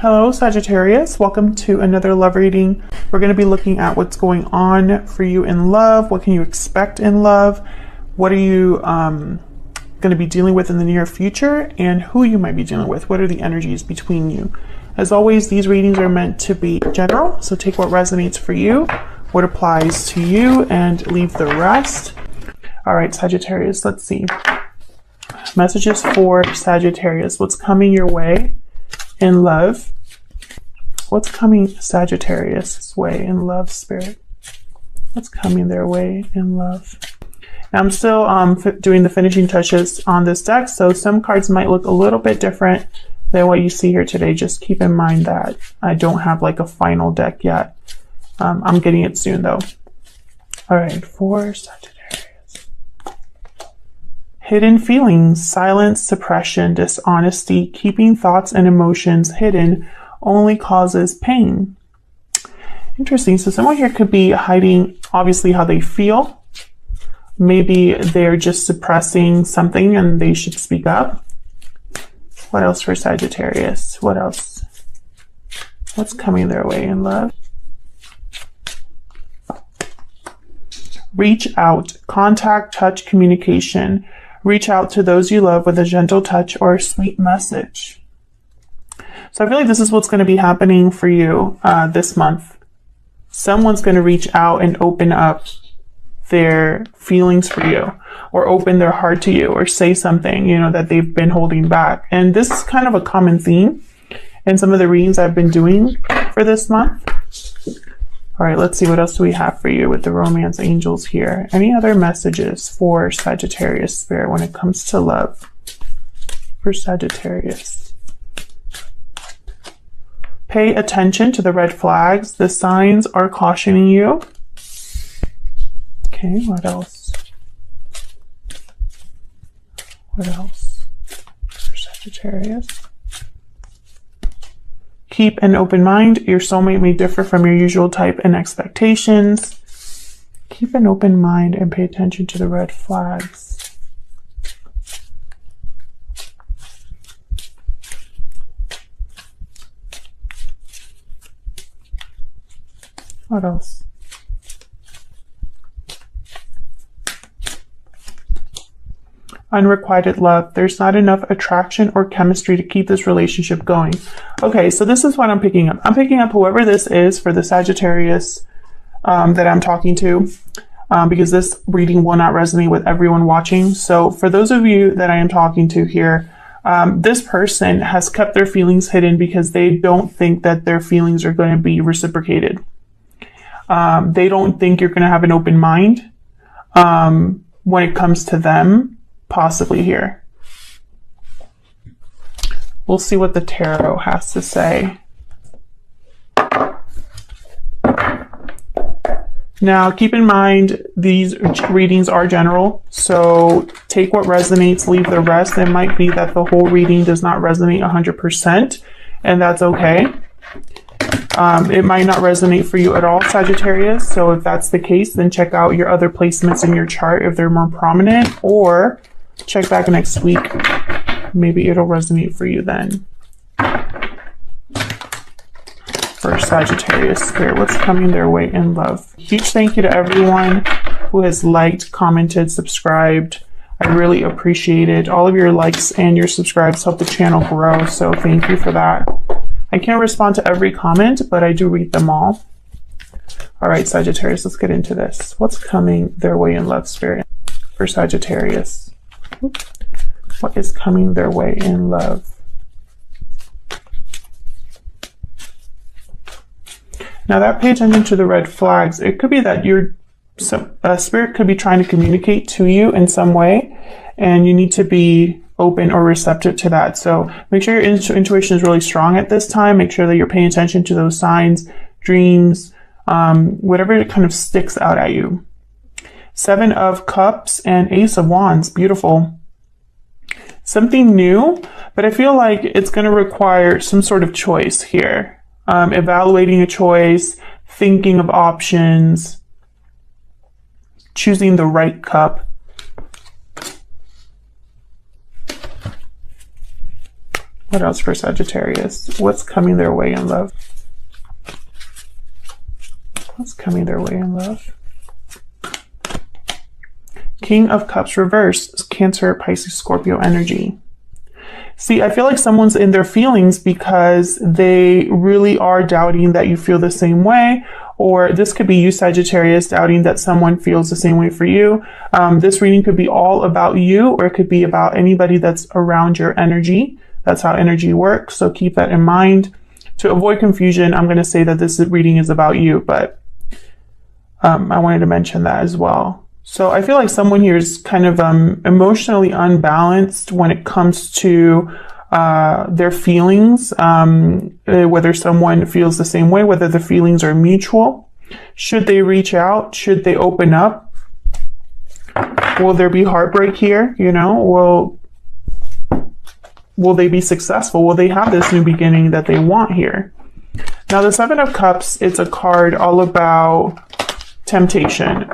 Hello, Sagittarius. Welcome to another love reading. We're going to be looking at what's going on for you in love. What can you expect in love? What are you going to be dealing with in the near future? And who you might be dealing with? What are the energies between you? As always, these readings are meant to be general. So take what resonates for you, what applies to you, and leave the rest. All right, Sagittarius, let's see. Messages for Sagittarius. What's coming your way in love? What's coming Sagittarius' way in love, Spirit? What's coming their way in love? Now, I'm still doing the finishing touches on this deck, so some cards might look a little bit different than what you see here today. Just keep in mind that I don't have like a final deck yet. I'm getting it soon though. All right, for Sagittarius. Hidden feelings, silence, suppression, dishonesty, keeping thoughts and emotions hidden only causes pain. Interesting. So someone here could be hiding, obviously, how they feel. Maybe they're just suppressing something and they should speak up. What else for Sagittarius? What else? What's coming their way in love? Reach out. Contact, touch, communication. Reach out to those you love with a gentle touch or a sweet message. So I feel like this is what's going to be happening for you this month. Someone's going to reach out and open up their feelings for you, or open their heart to you, or say something, you know, that they've been holding back. And this is kind of a common theme in some of the readings I've been doing for this month. All right, let's see, what else do we have for you with the romance angels here? Any other messages for Sagittarius, Spirit, when it comes to love for Sagittarius? Pay attention to the red flags. The signs are cautioning you. Okay, what else? What else for Sagittarius? Keep an open mind. Your soulmate may differ from your usual type and expectations. Keep an open mind and pay attention to the red flags. What else? Unrequited love. There's not enough attraction or chemistry to keep this relationship going. Okay, so this is what I'm picking up. I'm picking up whoever this is for the Sagittarius that I'm talking to, because this reading will not resonate with everyone watching. So for those of you that I am talking to here, this person has kept their feelings hidden because they don't think that their feelings are going to be reciprocated. They don't think you're going to have an open mind when it comes to them, possibly here. We'll see what the tarot has to say. Now, keep in mind, these readings are general, so take what resonates, leave the rest. It might be that the whole reading does not resonate 100%, and that's okay. It might not resonate for you at all, Sagittarius. So if that's the case, then check out your other placements in your chart if they're more prominent, or check back next week. Maybe it'll resonate for you then. For Sagittarius, Spirit, what's coming their way in love? Huge thank you to everyone who has liked, commented, subscribed. I really appreciate it. All of your likes and your subscribes help the channel grow, so thank you for that. I can't respond to every comment, but I do read them all. All right, Sagittarius, let's get into this. What's coming their way in love, Spirit, for Sagittarius? What is coming their way in love? Now that, pay attention to the red flags. It could be that your Spirit could be trying to communicate to you in some way, and you need to be open or receptive to that. So make sure your intuition is really strong at this time. Make sure that you're paying attention to those signs, dreams, whatever kind of sticks out at you. 7 of Cups and Ace of Wands. Beautiful. Something new, but I feel like it's going to require some sort of choice here. Evaluating a choice, thinking of options, choosing the right cup. What else for Sagittarius? What's coming their way in love? What's coming their way in love? King of Cups reversed, Cancer, Pisces, Scorpio energy. See, I feel like someone's in their feelings because they really are doubting that you feel the same way, or this could be you, Sagittarius, doubting that someone feels the same way for you. This reading could be all about you, or it could be about anybody that's around your energy. That's how energy works, so keep that in mind. To avoid confusion, I'm going to say that this reading is about you, but I wanted to mention that as well. So I feel like someone here is kind of emotionally unbalanced when it comes to their feelings, whether someone feels the same way, whether the feelings are mutual. Should they reach out? Should they open up? Will there be heartbreak here? You know, will they be successful? Will they have this new beginning that they want here? Now, the Seven of Cups, it's a card all about temptation,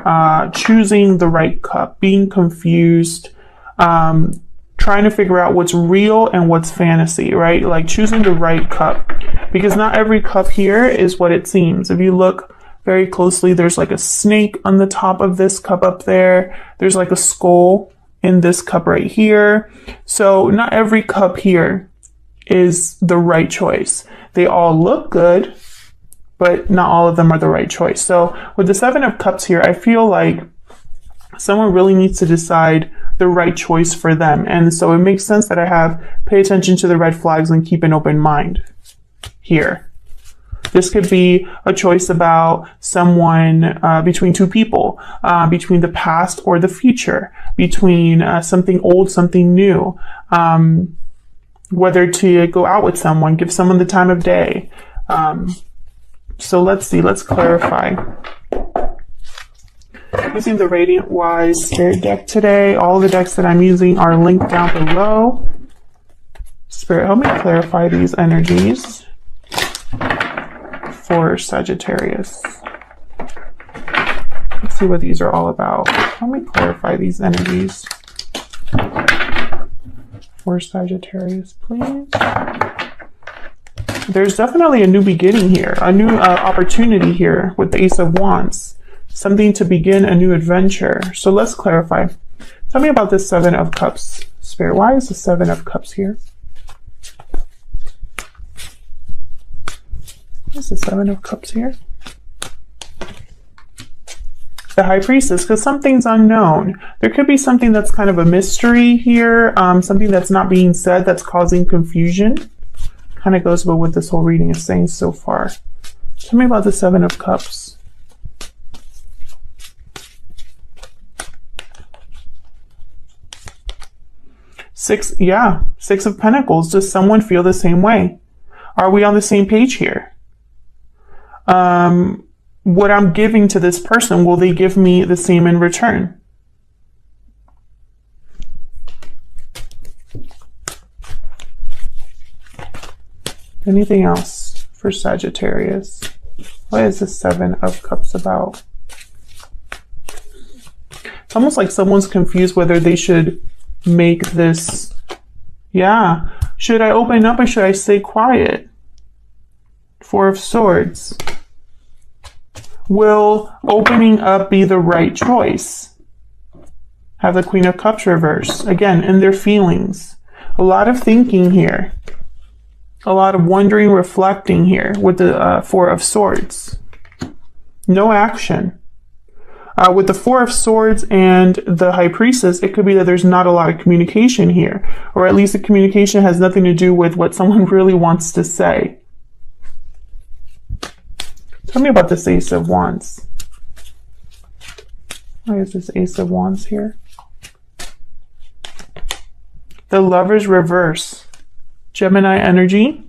choosing the right cup, being confused, trying to figure out what's real and what's fantasy, right? Like choosing the right cup, because not every cup here is what it seems. If you look very closely, there's like a snake on the top of this cup up there. There's like a skull in this cup right here. So not every cup here is the right choice. They all look good, but not all of them are the right choice. So with the Seven of Cups here, I feel like someone really needs to decide the right choice for them. And so it makes sense that I have pay attention to the red flags and keep an open mind here. This could be a choice about someone, between two people, between the past or the future, between something old, something new, whether to go out with someone, give someone the time of day. So let's see, let's clarify. Using the Radiant Wise Spirit deck today. All the decks that I'm using are linked down below. Spirit, help me clarify these energies for Sagittarius. Let's see what these are all about. Help me clarify these energies for Sagittarius, please. There's definitely a new beginning here, a new opportunity here with the Ace of Wands, something to begin a new adventure. So let's clarify. Tell me about this Seven of Cups, Spirit. Why is the Seven of Cups here? Why is the Seven of Cups here? The High Priestess, because something's unknown. There could be something that's kind of a mystery here, something that's not being said that's causing confusion. Kind of goes with what this whole reading is saying so far. Tell me about the Seven of Cups. Six of Pentacles. Does someone feel the same way? Are we on the same page here? What I'm giving to this person, will they give me the same in return? Anything else for Sagittarius? What is the Seven of Cups about? It's almost like someone's confused whether they should make this. Yeah. Should I open up or should I stay quiet? Four of Swords. Will opening up be the right choice? Have the Queen of Cups reverse. Again, in their feelings. A lot of thinking here. A lot of wondering, reflecting here with the Four of Swords. No action. With the Four of Swords and the High Priestess, it could be that there's not a lot of communication here. Or at least the communication has nothing to do with what someone really wants to say. Tell me about this Ace of Wands. Why is this Ace of Wands here? The Lovers reverse. Gemini energy.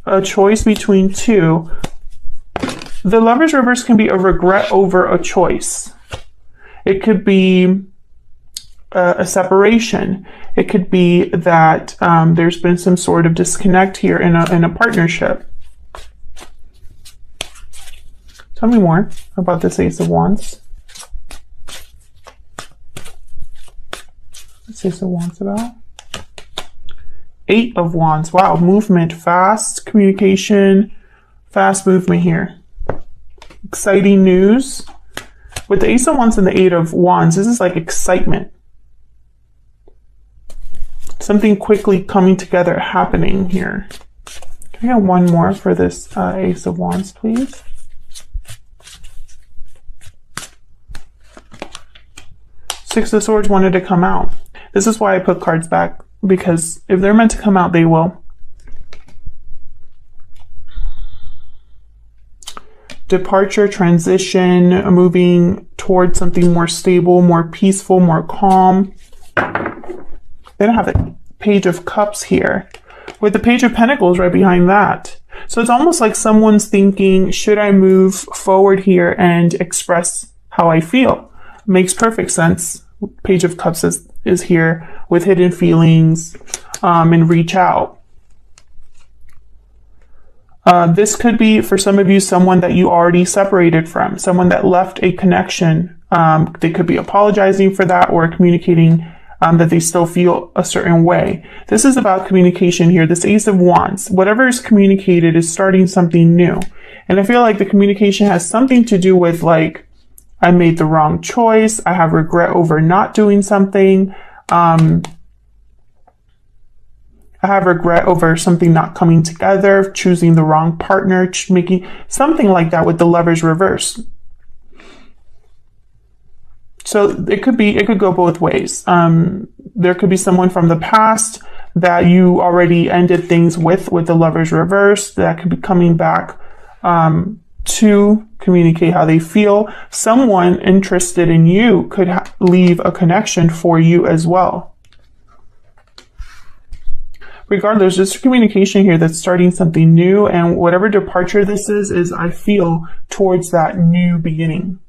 A choice between two. The Lovers reverse can be a regret over a choice. It could be a separation. It could be that there's been some sort of disconnect here in a partnership. Tell me more about this Ace of Wands. What's Ace of Wands about? Eight of Wands. Wow, movement, fast communication, fast movement here. Exciting news. With the Ace of Wands and the Eight of Wands, this is like excitement. Something quickly coming together happening here. Can I get one more for this Ace of Wands, please? Six of Swords wanted to come out. This is why I put cards back, because if they're meant to come out, they will. Departure, transition, moving towards something more stable, more peaceful, more calm. They don't have the Page of Cups here, with the Page of Pentacles right behind that. So it's almost like someone's thinking, should I move forward here and express how I feel? Makes perfect sense. Page of Cups is here with hidden feelings and reach out. This could be, for some of you, someone that you already separated from, someone that left a connection. They could be apologizing for that or communicating that they still feel a certain way. This is about communication here. This Ace of Wands, whatever is communicated is starting something new. And I feel like the communication has something to do with, like, I made the wrong choice. I have regret over not doing something. I have regret over something not coming together, choosing the wrong partner, making something like that with the Lovers reverse. So it could go both ways. There could be someone from the past that you already ended things with the Lovers reverse, that could be coming back to communicate how they feel. Someone interested in you could leave a connection for you as well. Regardless, just communication here that's starting something new, and whatever departure this is I feel towards that new beginning.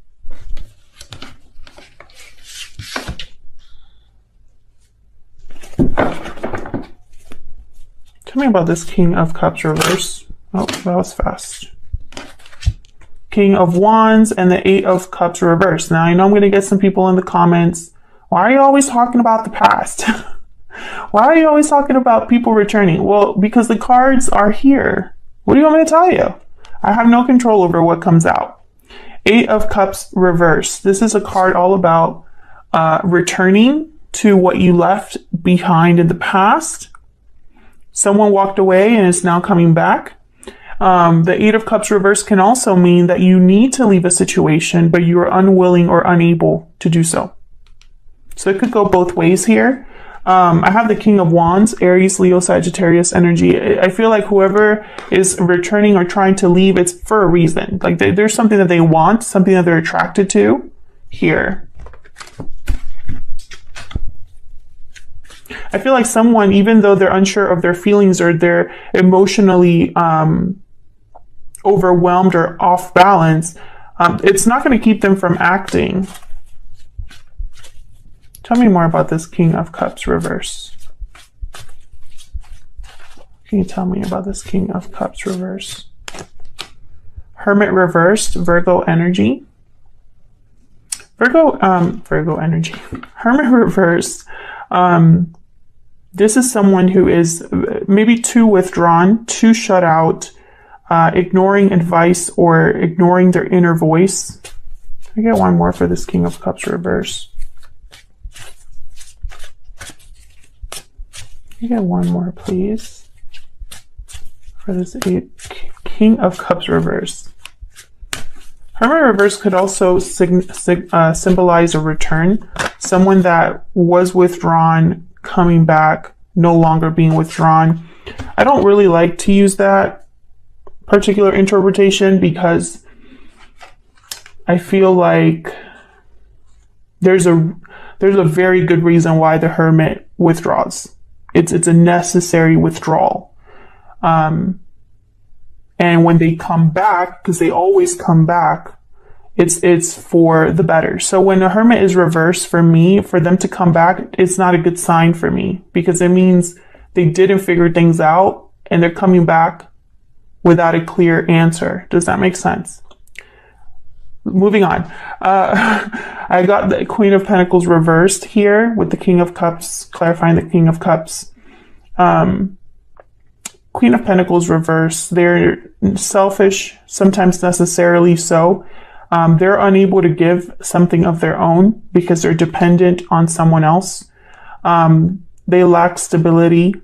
Tell me about this King of Cups reverse. Oh, that was fast. King of Wands and the Eight of Cups reverse. Now, I know I'm going to get some people in the comments. Why are you always talking about the past? Why are you always talking about people returning? Well, because the cards are here. What do you want me to tell you? I have no control over what comes out. Eight of Cups reverse. This is a card all about returning to what you left behind in the past. Someone walked away and is now coming back. The Eight of Cups reverse can also mean that you need to leave a situation, but you are unwilling or unable to do so. So it could go both ways here. I have the King of Wands, Aries, Leo, Sagittarius energy. I feel like whoever is returning or trying to leave, it's for a reason. Like there's something that they want, something that they're attracted to here. I feel like someone, even though they're unsure of their feelings or they're emotionally overwhelmed or off balance, it's not going to keep them from acting. Tell me more about this King of Cups reverse. Can you tell me about this King of Cups reverse? Hermit reversed, Virgo energy. Virgo energy. Hermit reversed. This is someone who is maybe too withdrawn, too shut out, ignoring advice or ignoring their inner voice. I get one more for this King of Cups reverse. I get one more, please, for this King of Cups reverse. Hermit reverse could also symbolize a return. Someone that was withdrawn, coming back, no longer being withdrawn. I don't really like to use that particular interpretation because I feel like there's a very good reason why the Hermit withdraws. It's a necessary withdrawal. And when they come back, because they always come back, it's for the better. So when a Hermit is reversed, for me, for them to come back, it's not a good sign for me, because it means they didn't figure things out and they're coming back without a clear answer. Does that make sense? Moving on. I got the Queen of Pentacles reversed here with the King of Cups, clarifying the King of Cups. Queen of Pentacles reverse. They're selfish, sometimes necessarily so. They're unable to give something of their own because they're dependent on someone else. They lack stability,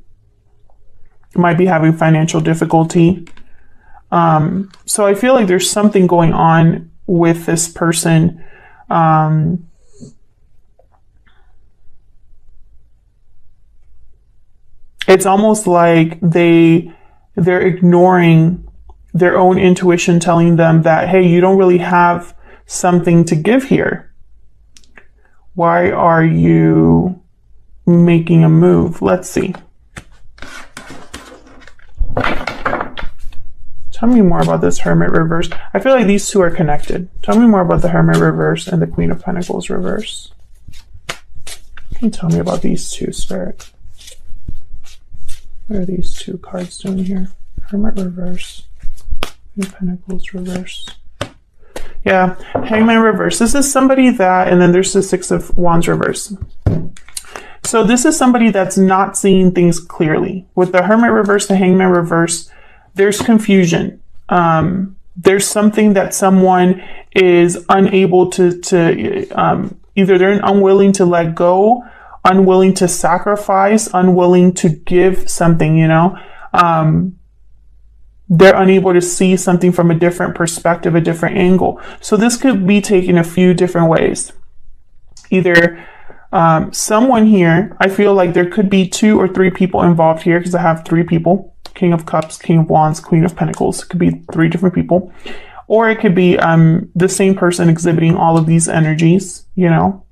might be having financial difficulty. So I feel like there's something going on with this person. It's almost like they're ignoring their own intuition telling them that, hey, you don't really have something to give here. Why are you making a move? Let's see. Tell me more about this Hermit reverse. I feel like these two are connected. Tell me more about the Hermit reverse and the Queen of Pentacles reverse. Can you tell me about these two, Spirit? What are these two cards doing here? Hermit reverse. Queen of Pentacles reverse. Yeah, Hangman reverse. This is somebody that, and then there's the Six of Wands reverse. So this is somebody that's not seeing things clearly. With the Hermit reverse, the Hangman reverse, there's confusion. There's something that someone is unable to either they're unwilling to let go, unwilling to sacrifice, unwilling to give something, you know. They're unable to see something from a different perspective, a different angle. So this could be taken a few different ways. Either someone here, I feel like there could be 2 or 3 people involved here because I have 3 people. King of Cups, King of Wands, Queen of Pentacles. It could be 3 different people. Or it could be the same person exhibiting all of these energies, you know.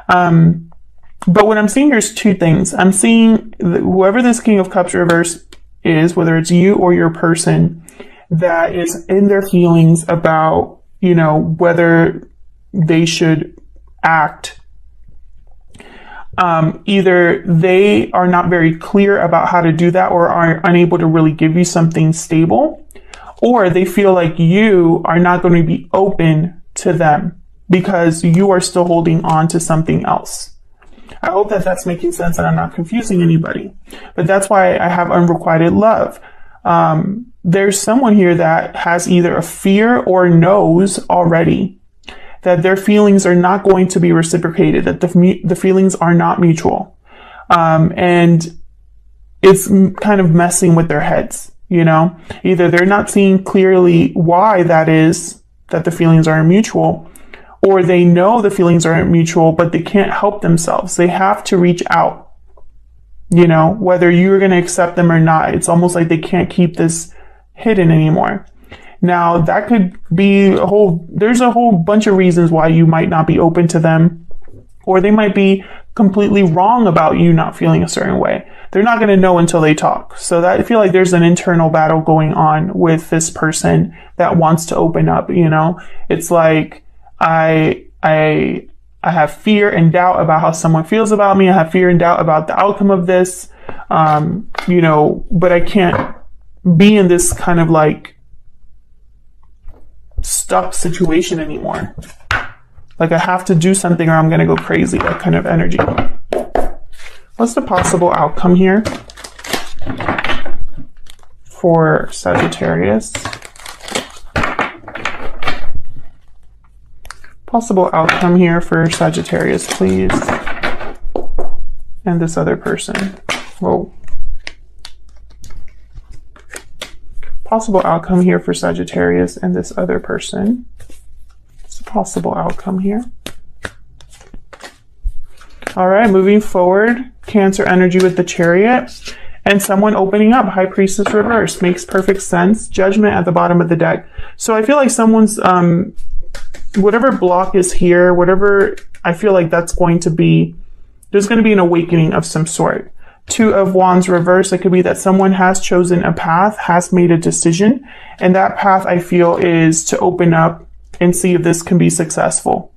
But what I'm seeing here is 2 things. I'm seeing whoever this King of Cups reverse is, whether it's you or your person, that is in their feelings about, you know, whether they should act. Either they are not very clear about how to do that or are unable to really give you something stable, or they feel like you are not going to be open to them because you are still holding on to something else. I hope that that's making sense and I'm not confusing anybody, but that's why I have unrequited love. There's someone here that has either a fear or knows already that their feelings are not going to be reciprocated, that the feelings are not mutual. And it's kind of messing with their heads, you know? Either they're not seeing clearly why that is, that the feelings aren't mutual, or they know the feelings aren't mutual, but they can't help themselves. They have to reach out, you know, whether you're going to accept them or not. It's almost like they can't keep this hidden anymore. Now, that could be there's a whole bunch of reasons why you might not be open to them, or they might be completely wrong about you not feeling a certain way. They're not going to know until they talk. So that I feel like there's an internal battle going on with this person that wants to open up, you know. It's like, I have fear and doubt about how someone feels about me. I have fear and doubt about the outcome of this, you know, but I can't be in this kind of like stuck situation anymore. Like I have to do something or I'm going to go crazy, that kind of energy. What's the possible outcome here for Sagittarius? Possible outcome here for Sagittarius, please. And this other person. Whoa. Possible outcome here for Sagittarius and this other person. What's the possible outcome here? All right, moving forward. Cancer energy with the Chariot. And someone opening up. High Priestess reverse. Makes perfect sense. Judgment at the bottom of the deck. So I feel like someone's... whatever block is here, whatever, I feel like that's going to be, there's going to be an awakening of some sort. 2 of Wands reverse. It could be that someone has chosen a path, has made a decision, and that path I feel is to open up and see if this can be successful.